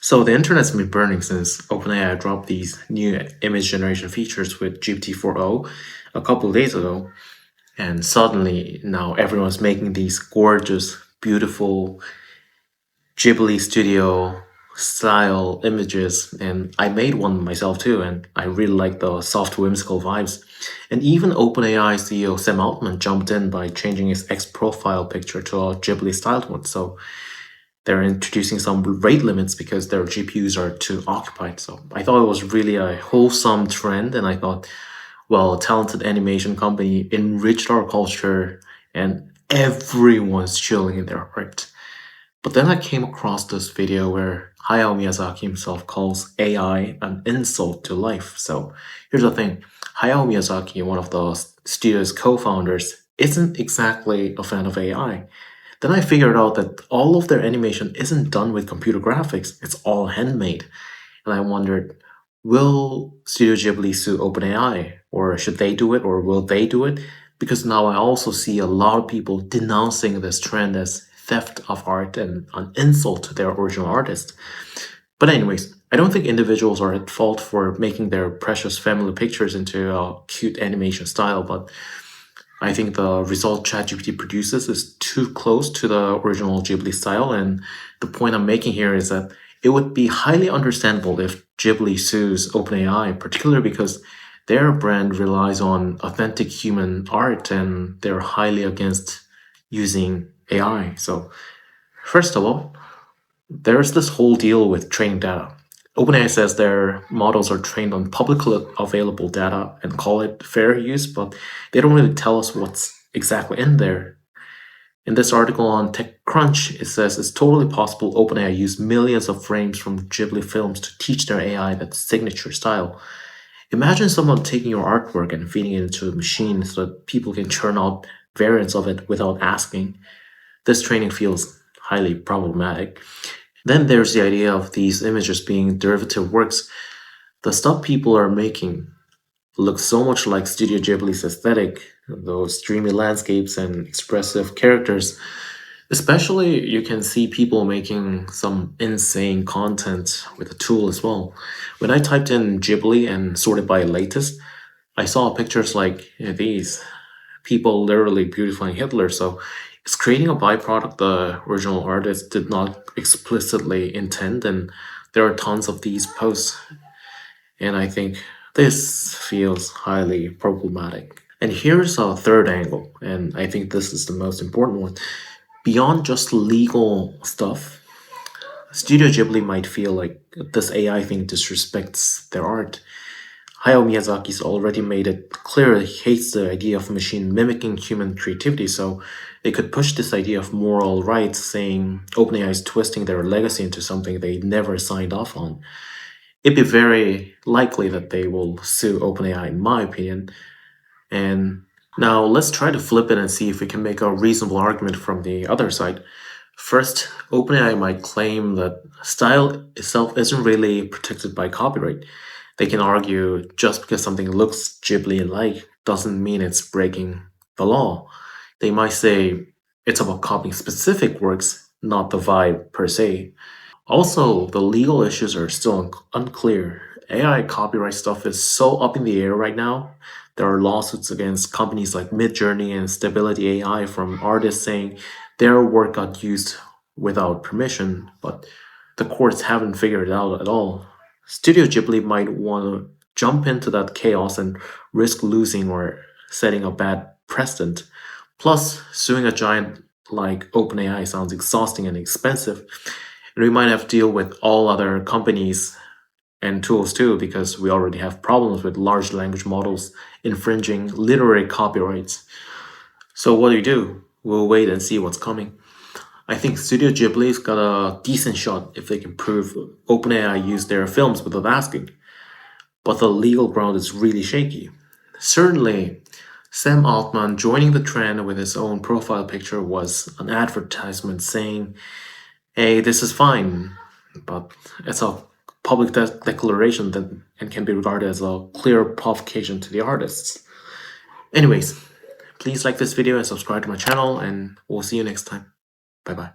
So the internet's been burning since OpenAI dropped these new image generation features with GPT-4o a couple of days ago, and suddenly now everyone's making these gorgeous, beautiful Ghibli studio style images, and I made one myself too, and I really like the soft whimsical vibes. And even OpenAI CEO Sam Altman jumped in by changing his X profile picture to a Ghibli styled one. So they're introducing some rate limits because their GPUs are too occupied. So I thought it was really a wholesome trend, and I thought, well, a talented animation company enriched our culture, and everyone's chilling in their art. But then I came across this video where Hayao Miyazaki himself calls AI an insult to life. So here's the thing: Hayao Miyazaki, one of the studio's co-founders, isn't exactly a fan of AI. Then I figured out that all of their animation isn't done with computer graphics, it's all handmade. And I wondered, will Studio Ghibli sue OpenAI? Or should they do it? Or will they do it? Because now I also see a lot of people denouncing this trend as theft of art and an insult to their original artist. But, anyways, I don't think individuals are at fault for making their precious family pictures into a cute animation style, but I think the result ChatGPT produces is too close to the original Ghibli style, and the point I'm making here is that it would be highly understandable if Ghibli sues OpenAI, particularly because their brand relies on authentic human art and they're highly against using AI. So, first of all, there's this whole deal with training data. OpenAI says their models are trained on publicly available data and call it fair use, but they don't really tell us what's exactly in there. In this article on TechCrunch, it says it's totally possible OpenAI used millions of frames from Ghibli films to teach their AI that signature style. Imagine someone taking your artwork and feeding it into a machine so that people can churn out variants of it without asking. This training feels highly problematic. Then there's the idea of these images being derivative works. The stuff people are making looks so much like Studio Ghibli's aesthetic, those dreamy landscapes and expressive characters. Especially, you can see people making some insane content with the tool as well. When I typed in Ghibli and sorted by latest, I saw pictures like these people literally beautifying Hitler. So it's creating a byproduct the original artist did not explicitly intend, and there are tons of these posts. And I think this feels highly problematic. And here's a third angle, and I think this is the most important one. Beyond just legal stuff, Studio Ghibli might feel like this AI thing disrespects their art. Hayao Miyazaki's already made it clear he hates the idea of machine mimicking human creativity, so they could push this idea of moral rights, saying OpenAI is twisting their legacy into something they never signed off on. It'd be very likely that they will sue OpenAI, in my opinion. And now let's try to flip it and see if we can make a reasonable argument from the other side. First, OpenAI might claim that style itself isn't really protected by copyright. They can argue just because something looks Ghibli like doesn't mean it's breaking the law. They might say it's about copying specific works, not the vibe per se. Also, the legal issues are still unclear. AI copyright stuff is so up in the air right now. There are lawsuits against companies like Midjourney and Stability AI from artists saying their work got used without permission, but the courts haven't figured it out at all. Studio Ghibli might want to jump into that chaos and risk losing or setting a bad precedent. Plus, suing a giant like OpenAI sounds exhausting and expensive, and we might have to deal with all other companies and tools too, because we already have problems with large language models infringing literary copyrights. So what do? We'll wait and see what's coming. I think Studio Ghibli's got a decent shot if they can prove OpenAI used their films without asking, but the legal ground is really shaky. Certainly, Sam Altman joining the trend with his own profile picture was an advertisement saying, hey, this is fine, but it's a public declaration that and can be regarded as a clear provocation to the artists. Anyways, please like this video and subscribe to my channel, and we'll see you next time. Bye bye.